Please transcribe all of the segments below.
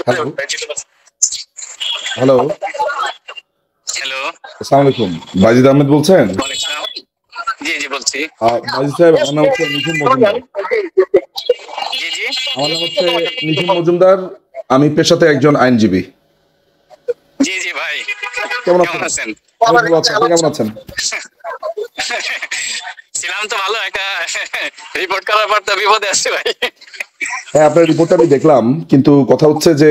Hello, hello, hello, আসসালামু আলাইকুম। বাজিদ আহমেদ বলছেন? ওয়ালাইকুম সালাম। জি, জি বলছি। বাজিদ সাহেব, আমার নাম হচ্ছে নিঝুম মজুমদার। জি, জি। আমার নাম হচ্ছে নিঝুম মজুমদার। আমি পেশাতে একজন আইনজীবী। জি, জি ভাই। কেমন কেমন আছেন? আছেন? আমি ভালো আছি। আপনি কেমন আছেন? ছিলাম তো ভালো, একটা রিপোর্ট করার পর তো বিপদে আছি ভাই। হ্যাঁ, আপনার রিপোর্টটা আমি দেখলাম, কিন্তু কথা হচ্ছে যে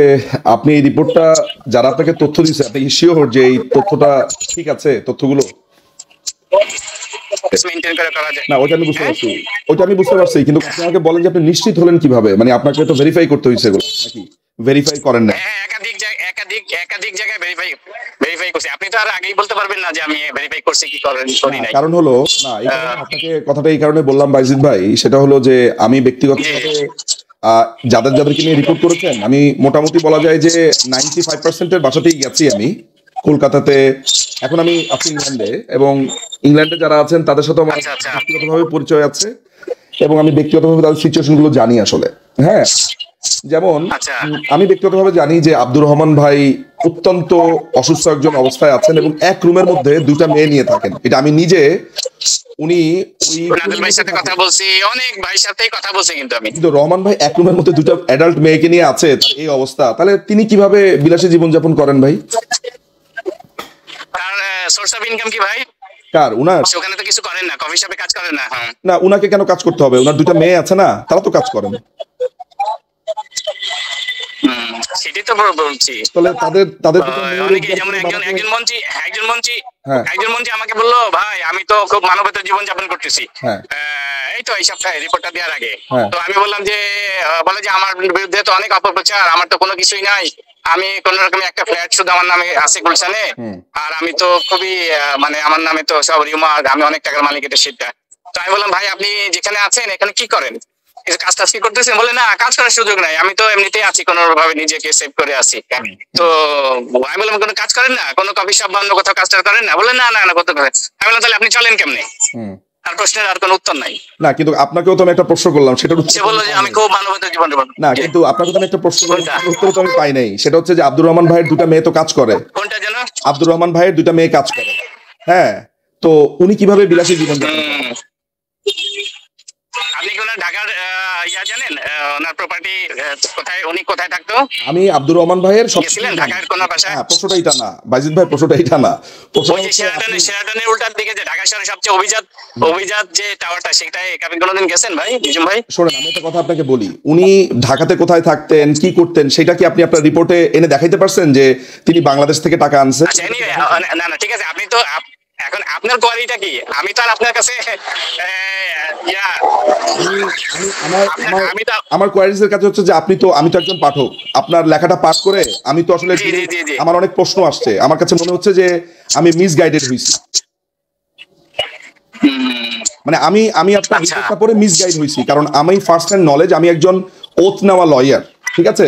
আপনি এই রিপোর্টটা, যারা আপনাকে তথ্য দিচ্ছে, আপনি কি শিওর যে এই তথ্যটা ঠিক আছে, তথ্যগুলো? মেইনটেইন করে করা যায়। না, ওইটা আমি বুঝতে হ্যাঁ? পারছি। ওইটা আমি বুঝতে পারছি, কিন্তু আপনি আমাকে বলেন যে আপনি নিশ্চিত হলেন কিভাবে? মানে আপনাকে তো ভেরিফাই করতে হয়েছে এগুলো নাকি? ভেরিফাই করেন না? হ্যাঁ, একাধিক জায়গায় ভেরিফাই করছি। আপনি তো আর আগেই বলতে পারবেন না যে আমি ভেরিফাই করছি কি করি না, নাই। কারণ হলো, না, এই কারণে আহ, আপনাকে কথাটা এই কারণে বললাম বাইজিদ ভাই, সেটা হলো যে আমি জি, ব্যক্তিগতভাবে যাদেরকে নিয়ে রিপোর্ট করেছেন, আমি মোটামুটি বলা যায় যে 95%-এর বাসাতেই গেছি আমি কলকাতাতে। এখন আমি আছি ইংল্যান্ডে, এবং ইংল্যান্ডে যারা আছেন তাদের সাথে আমার আচ্ছা, আচ্ছা, ব্যক্তিগতভাবে পরিচয় আছে, এবং আমি ব্যক্তিগতভাবে তাদের সিচুয়েশন গুলো জানি আসলে। হ্যাঁ, যেমন আচ্ছা। আমি ব্যক্তিগতভাবে জানি যে আব্দুর রহমান ভাই অত্যন্ত অসুস্থ একজন অবস্থায় আছেন, এবং এক রুমের মধ্যে দুইটা মেয়ে নিয়ে থাকেন। এটা আমি নিজে, উনি ওই নাদিল ভাইয়ের সাথে কথা বলছি, অনেক ভাইয়ের সাথেই কথা বলছি কিন্তু আমি। কিন্তু রহমান ভাই এক রুমের মধ্যে দুটো অ্যাডাল্ট মেয়েকে নিয়ে আছে, তার এই অবস্থা, তাহলে তিনি কিভাবে বিলাসী জীবনযাপন করেন ভাই? তার সোর্স অফ ইনকাম কি ভাই? কার? উনার? ওখানে তো কিছু করেন না, কফি শপে কাজ করেন না। হ্যাঁ। না, উনাকে কেন কাজ করতে হবে? উনার দুটো মেয়ে আছে না, তারা তো কাজ করেন। সেটাই তো বলছি। তাহলে তাদের তাদের দুটো মেয়ে অনেকে রোজগার যেমন করে একজন বাবাকে। একজন মন্ত্রী একজন মন্ত্রী হ্যাঁ, একজন মন্ত্রী আমাকে বললো, ভাই আমি তো খুব মানবতার জীবন যাপন করতেছি হ্যাঁ, এই তো এই সপ্তাহে রিপোর্টটা দেওয়ার আগে। হ্যাঁ, তো আমি বললাম যে বলে যে আমার বিরুদ্ধে তো অনেক অপপ্রচার, আমার তো কোনো কিছুই নাই, আমি কোন রকম একটা ফ্ল্যাট শুধু আমার নামে আছে গুলশানে, হুম, আর আমি তো খুবই মানে আমার নামে তো সব রিমার্ক, আমি অনেক টাকার মালিক, এটা সেটা। তো আমি বললাম, ভাই আপনি যেখানে আছেন এখানে কি করেন, কিছু কাজ টাজ কি করতেছেন? বলে না, কাজ করার সুযোগ নাই, আমি তো এমনিতেই আছি, কোনো ভাবে নিজেকে সেভ করে আছি। তো আমি বললাম, কোনো কাজ করেন না, কোনো কফি শপ বা অন্য কোথাও কাজ টাজ করেন না? বলে না, না, না, করতে পারে। আমি বললাম, তাহলে আপনি চলেন কেমনে? হুম। আর প্রশ্নের আর কোনো উত্তর নাই। না, কিন্তু আপনাকেও তো আমি একটা প্রশ্ন করলাম, সেটার উত্তর সে তো আমি বললো যে পাই আমি নাই। খুব মানবতার জীবন যাপন। না, কিন্তু আপনাকে তো আমি একটা প্রশ্ন করলাম, কোনটা সেটার উত্তর তো আমি পাই নাই। সেটা হচ্ছে যে আব্দুর রহমান ভাইয়ের দুটা মেয়ে তো কাজ করে। কোনটা যেন? আব্দুর রহমান ভাইয়ের দুটা মেয়ে কাজ করে। হ্যাঁ, তো উনি কিভাবে বিলাসী জীবনযাপন করেন? হুম, আপনি কি ওনার ঢাকার ইয়া জানেন? ওনার প্রপার্টি কোথায়, উনি কোথায় থাকতো? আমি আব্দুর রহমান ভাইয়ের সব গেছিলেন ঢাকার কোন বাসায়? হ্যাঁ, প্রশ্নটা এটা না বাইজিদ ভাই, প্রশ্নটা এটা না। ওই প্রশ্নটা যে হচ্ছে আপনি, শেরাটনের উল্টার দিকে যে ঢাকা শহরের সবচেয়ে অভিজাত যে টাওয়ারটা, সেটাই আপনি কোনোদিন গেছেন ভাই, নিজুম ভাই? শোনেন, আমি একটা কথা আপনাকে বলি। উনি ঢাকাতে কোথায় থাকতেন, কি করতেন, সেটা কি আপনি আপনার রিপোর্টে এনে দেখাইতে পারছেন যে তিনি বাংলাদেশ থেকে টাকা আনছেন? আচ্ছা, না, না, ঠিক আছে, আপনি তো এখন আপনার কোয়ালিটা কি? আমি তো আর আপনার কাছে ইয়া আমি আমি আমার আপনার আমার আমি তো আমার কোয়ারিজের কাছে হচ্ছে যে আমি তো একজন পাঠক। আপনার লেখাটা পাঠ করে আমি তো আসলে জি, জি, জি, জি। আমার অনেক প্রশ্ন আসছে। আমার কাছে মনে হচ্ছে যে আমি মিসগাইডেড হয়েছি। হুম, মানে আমি আমি আপনার আচ্ছা। রিপোর্টটা পড়ে মিসগাইড হয়েছি, কারণ আমি ফার্স্ট হ্যান্ড নলেজ, আমি একজন ওথ নেওয়া লয়ার। ঠিক আছে,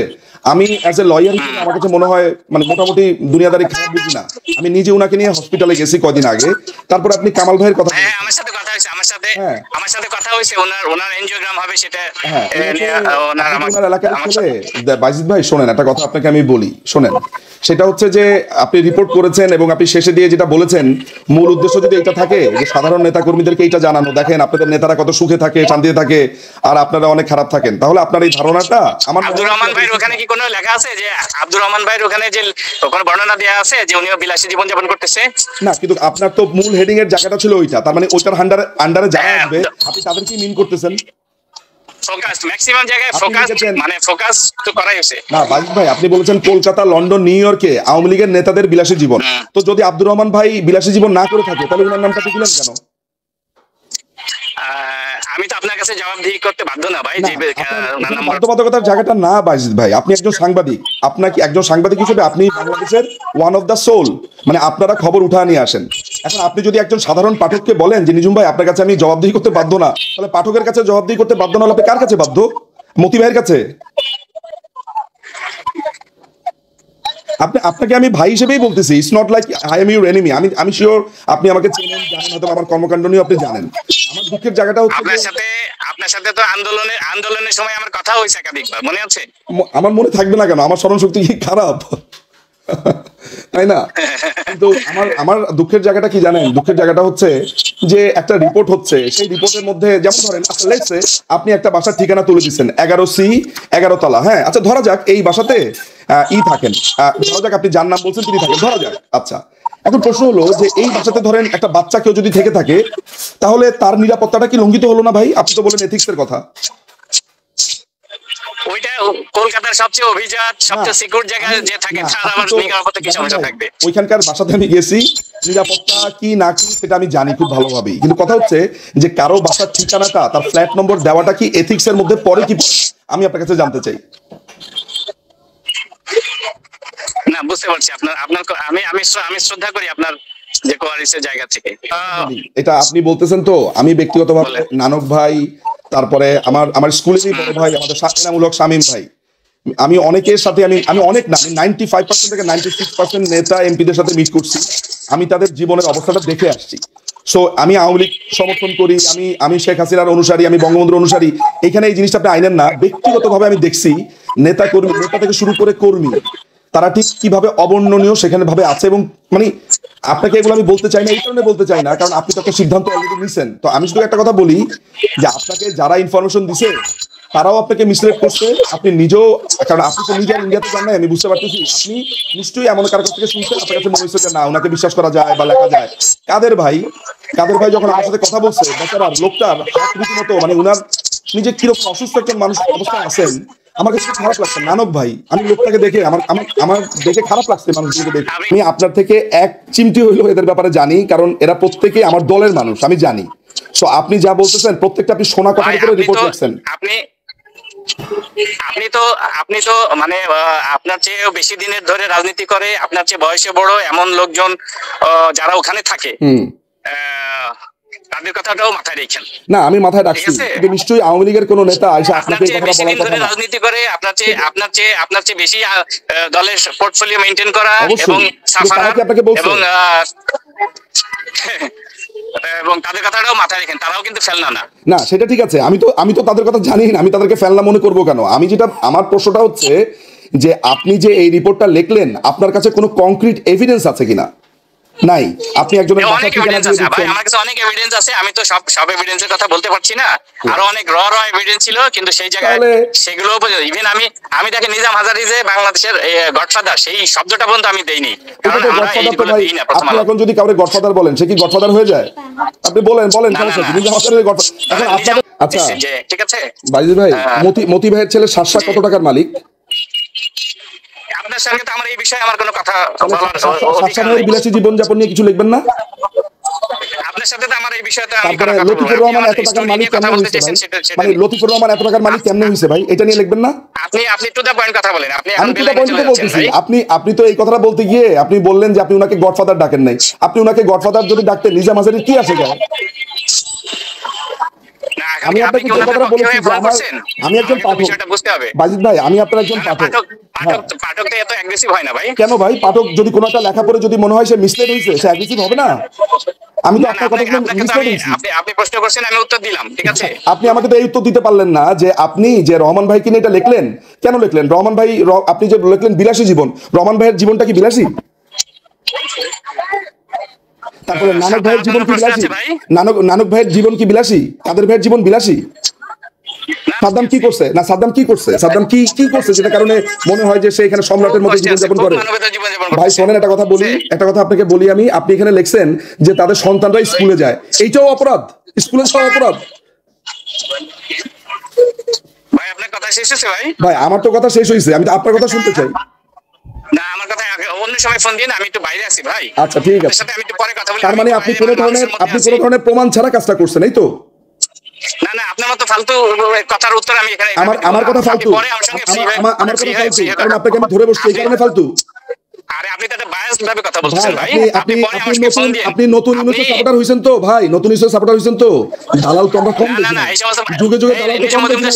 আমি অ্যাজ এ লয়ার হিসেবে আমার কাছে মনে হয় মানে মোটামুটি দুনিয়াদারি খারাপ বুঝি না। আমি নিজে উনাকে নিয়ে হসপিটালে গেছি কদিন আগে। তারপর আপনি কামাল ভাইয়ের কথা হ্যাঁ, বলেছেন। আমার সাথে কথা হয়েছে, হ্যাঁ, আমার সাথে কথা হয়েছে, ওনার এনজিওগ্রাম হবে সেটা হ্যাঁ, নিয়ে ওনার আপনি তো আমার ওনার এলাকারই আমার ছেলে। সাথে। বাইজিদ ভাই, শোনেন, একটা কথা আপনাকে আমি বলি, শোনেন। সেটা হচ্ছে যে আপনি রিপোর্ট করেছেন, এবং আপনি শেষে দিয়ে যেটা বলেছেন, মূল উদ্দেশ্য যদি এটা থাকে যে সাধারণ নেতা কর্মীদেরকে এইটা জানানো, দেখেন আপনাদের নেতারা কত সুখে থাকে, শান্তিতে থাকে, আর আপনারা অনেক খারাপ থাকেন, তাহলে আপনার এই ধারণাটা আমার মনে আব্দুর হয় রহমান ভাইয়ের পুরোপুরি ঠিক ওখানে না। কি কোনো লেখা আছে যে আব্দুর রহমান ভাইয়ের ওখানে যে কোনো বর্ণনা দেওয়া আছে যে উনিও বিলাসী জীবন যাপন করতেছে? না, কিন্তু আপনার তো মূল হেডিং এর জায়গাটা ছিল ওইটা, তার মানে ওইটার আন্ডারে যারা হ্যাঁ, আসবে আপনি তাদেরকেই মিন করতেছেন। ফোকাস ম্যাক্সিমাম জায়গায় আপনি লিখেছেন, ফোকাস তো করাই হয়েছে। না বাজিদ ভাই, আপনি বলেছেন কলকাতা, লন্ডন, নিউ ইয়র্কে আওয়ামী লীগের নেতাদের বিলাসী জীবন। হুম। তো যদি আব্দুর রহমান ভাই বিলাসী জীবন না করে থাকে, তাহলে ওনার নামটা দিলেন কেন? আমি তো আপনার কাছে জবাবদিহি করতে বাধ্য না ভাই, না, যে আপনার ওনার এখানে নাম্বার। বাধ্যবাধকতার জায়গাটা না বাজিদ ভাই। আপনি একজন সাংবাদিক, আপনাকে একজন সাংবাদিক হিসেবে আপনি বাংলাদেশের ওয়ান অফ দ্য সোল, মানে আপনারা খবর উঠা নিয়ে আসেন। এখন আপনি যদি একজন সাধারণ পাঠককে বলেন যে নিজুম ভাই আপনার কাছে আমি জবাবদিহি করতে বাধ্য না, তাহলে পাঠকের কাছে জবাবদিহি করতে বাধ্য না হলে আপনি কার কাছে বাধ্য? মতি ভাইয়ের কাছে? আপনাকে আমি ভাই হিসেবেই বলতেছি, it's not like I am your enemy. আমি শিওর আপনি আমাকে চেনেন, জানেন, হয়তো আমার কর্মকাণ্ড নিয়ে আপনি জানেন। আমার দুঃখের জায়গাটা হচ্ছে আপনার সাথে তো আন্দোলনের সময় আমার কথা হয়েছে একাধিকবার, মনে আছে? আমার মনে থাকবে না কেন? আমার স্মরণ শক্তি কি খারাপ? তাই না? কিন্তু আমার দুঃখের জায়গাটা কি জানেন? দুঃখের জায়গাটা হচ্ছে যে একটা রিপোর্ট হচ্ছে, সেই রিপোর্টের মধ্যে যেমন ধরেন আচ্ছা লেটস সে আপনি একটা বাসার ঠিকানা তুলে দিচ্ছেন 11C 11 তলা, হ্যাঁ আচ্ছা ধরা যাক এই বাসাতে থাকেন, ধরা যাক আপনি যার নাম বলছেন তিনি থাকেন, ধরা যাক। আচ্ছা এখন প্রশ্ন হলো যে এই বাসাতে ধরেন একটা বাচ্চা কেউ যদি থেকে থাকে, তাহলে তার নিরাপত্তাটা কি লঙ্ঘিত হলো না ভাই? আপনি তো বলেন এথিক্সের কথা। ওইটা কলকাতার সবচেয়ে অভিজাত সবচেয়ে সিকিউর জায়গায় যে থাকে তার আবার নিরাপত্তা কি সমস্যা থাকবে? ওইখানকার বাসাতে আমি গেছি, নিরাপত্তা কি না কি সেটা আমি জানি খুব ভালোভাবেই, কিন্তু কথা হচ্ছে যে কারো বাসার ঠিকানাটা তার ফ্ল্যাট নম্বর দেওয়াটা কি এথিক্স এর মধ্যে পড়ে কি পড়ে না? আমি আপনার কাছে জানতে চাই। না বুঝতে পারছি আপনার আমি শ্রদ্ধা করি আপনার যে কোয়ারিসের জায়গা থেকে। এটা আপনি বলতেছেন তো, আমি ব্যক্তিগতভাবে নানক ভাই, তারপরে আমার স্কুলেরই বড় ভাই আমাদের শাসনামূলক শামীম ভাই, আমি অনেকের সাথে আমি অনেক না, আমি 95% থেকে 96% নেতা এমপিদের সাথে মিট করছি, আমি তাদের জীবনের অবস্থাটা দেখে আসছি। সো আমি আওয়ামী লীগ সমর্থন করি, আমি শেখ হাসিনার অনুসারী, আমি বঙ্গবন্ধুর অনুসারী, এখানে এই জিনিসটা আপনি আইনেন না। ব্যক্তিগতভাবে আমি দেখছি নেতা থেকে শুরু করে কর্মী তারা ঠিক কিভাবে অবর্ণনীয় সেখানে ভাবে আছে, এবং মানে আপনাকে এগুলো আমি বলতে চাই না, এই কারণে বলতে চাই না কারণ আপনি তো একটা সিদ্ধান্ত অলরেডি নিছেন। তো আমি শুধু একটা কথা বলি যে আপনাকে যারা ইনফরমেশন দিছে তারাও আপনাকে মিসলিড করছে, আপনি নিজেও, কারণ আপনি তো নিজে ইন্ডিয়াতে যান নাই, আমি বুঝতে পারতেছি আপনি নিশ্চয়ই এমন কারো কাছ থেকে শুনছেন, আপনার কাছে মনে হচ্ছে যে না ওনাকে বিশ্বাস করা যায় বা লেখা যায়। কাদের ভাই যখন আমার সাথে কথা বলছে, বেচারার লোকটার হাত রীতিমতো, মানে উনার নিজে কিরকম অসুস্থ একজন মানুষ অবস্থায় আছেন, আমার কাছে খারাপ লাগছে। নানক ভাই, আমি লোকটাকে দেখে আমার দেখে খারাপ লাগছে মানুষগুলোকে দেখে। আমি আপনার থেকে এক চিমটি হইলেও এদের ব্যাপারে জানি, কারণ এরা প্রত্যেকেই আমার দলের মানুষ, আমি জানি। সো আপনি যা বলতেছেন প্রত্যেকটা আপনি শোনা কথা করে রিপোর্ট লিখছেন। আপনি তো মানে আপনার চেয়ে বেশি দিনের ধরে রাজনীতি করে, আপনার চেয়ে বয়সে বড় এমন লোকজন যারা ওখানে থাকে, তাদের কথাটাও মাথায় রেখেন। না আমি মাথায় রাখছি, কিন্তু নিশ্চয়ই আওয়ামী লীগের কোন নেতা এসে আপনাকে এই কথাটা বলার কথা না। রাজনীতি করে আপনার চেয়ে বেশি দলের পোর্টফোলিও মেইনটেইন করা এবং সাফারাত এবং তাদের কথাটাও মাথায় রাখেন, তারাও কিন্তু ফেলনা না। না সেটা ঠিক আছে, আমি তো তাদের কথা জানি না, আমি তাদেরকে ফেলনা মনে করবো কেন? আমি যেটা আমার প্রশ্নটা হচ্ছে যে আপনি যে এই রিপোর্টটা লিখলেন, আপনার কাছে কোনো কংক্রিট এভিডেন্স আছে কিনা? নাই। আপনি একজনের অনেক এভিডেন্স আছে ভাই, আমার কাছে অনেক এভিডেন্স আছে, আমি তো সব এভিডেন্সের কথা বলতে পারছি না, আরো অনেক র এভিডেন্স ছিল, কিন্তু সেই জায়গায় সেগুলো ইভেন আমি দেখে নিজাম হাজারি যে বাংলাদেশের গডফাদার, সেই শব্দটা পর্যন্ত আমি দেইনি, কারণ আমরা এইগুলো দেই না। আপনি এখন যদি কাউকে গডফাদার বলেন, সে কি গডফাদার হয়ে যায়? আপনি বলেন সমস্যা কি? নিজাম হাজারি গডফাদার। এখন আপনাদের আচ্ছা ঠিক আছে বাইজিদ ভাই, মতি ভাইয়ের ছেলে শাসা কত টাকার মালিক? আপনার সঙ্গে তো আমার এই বিষয়ে আমার কোনো কথা বলার, বিলাসী জীবন যাপন নিয়ে কিছু লিখবেন না? আপনার সাথে তো আমার এই বিষয়ে তো আমি লতিফুর রহমান এত টাকার মালিক কেমনে হইছে ভাই? মানে লতিফুর রহমান এত টাকার মালিক কেমনে হইছে ভাই? এটা নিয়ে লিখবেন না? আপনি টু দা পয়েন্ট কথা বলেন। আমি টু দা পয়েন্ট বলতেছি। আপনি তো এই কথাটা বলতে গিয়ে আপনি বললেন যে আপনি উনাকে গডফাদার ডাকেন নাই। আপনি উনাকে গডফাদার যদি ডাকতেন, নিজাম হাজারির কি আসে যায়? আমি আপনাকে যে কথাটা বলেছি যে আমি একজন পাঠক, বাজিদ ভাই আমি আপনার একজন পাঠক। পাঠক তো এত অ্যাগ্রেসিভ হয় না ভাই। কেন ভাই? পাঠক যদি কোনো একটা লেখা পড়ে যদি মনে হয় সে মিসলেড হইছে, সে অ্যাগ্রেসিভ হবে না? আমি তো আপনার কথা মিসলেড হইছি। আপনি প্রশ্ন করছেন, আমি উত্তর দিলাম, ঠিক আছে? আপনি আমাকে তো এই উত্তর দিতে পারলেন না যে আপনি যে রহমান ভাইকে নিয়ে এটা লিখলেন, কেন লিখলেন? রহমান ভাই, আপনি যে লিখলেন বিলাসী জীবন, রহমান ভাইয়ের জীবনটা কি বিলাসী? তারপরে নানক ভাইয়ের জীবন কি বিলাসী? নানক ভাইয়ের জীবন কি বিলাসী? কাদের ভাইয়ের জীবন বিলাসী? সাদ্দাম কি করছে? না সাদ্দাম কি করছে? সাদ্দাম কি করছে যেটা কারণে মনে হয় যে সে এখানে সম্রাটের মতো জীবনযাপন করে? ভাই শোনেন, একটা কথা বলি, একটা কথা আপনাকে বলি আমি। আপনি এখানে লিখছেন যে তাদের সন্তানরা স্কুলে যায়, এইটাও অপরাধ? স্কুলে যাওয়া অপরাধ? ভাই আপনার কথা শেষ হয়েছে ভাই? ভাই আমার তো কথা শেষ হয়েছে, আমি তো আপনার কথা শুনতে চাই। না আমার কথা অন্য সময় ফোন দিন, আমি একটু বাইরে আছি ভাই। আচ্ছা ঠিক আছে, আমি একটু পরে কথা বলি। তার মানে আপনি কোনো ধরনের প্রমাণ ছাড়া কাজটা করছেন, এই তো? না আপনার মতো ফালতু কথার উত্তর আমি এখানে আমার কথা ফালতু? আমার কথা ফালতু কারণ আপনাকে আমি ধরে বসছি, এই কারণে ফালতু? আরে আপনি তো একটা বায়াসড ভাবে কথা বলছেন ভাই। আপনি নতুন ইউনিভার্সিটি সাপোর্টার হইছেন তো ভাই? নতুন ইউনিভার্সিটি সাপোর্টার হইছেন তো? দালাল তো আমরা কম দেখি না, যুগে দালাল তো কম দেখি না।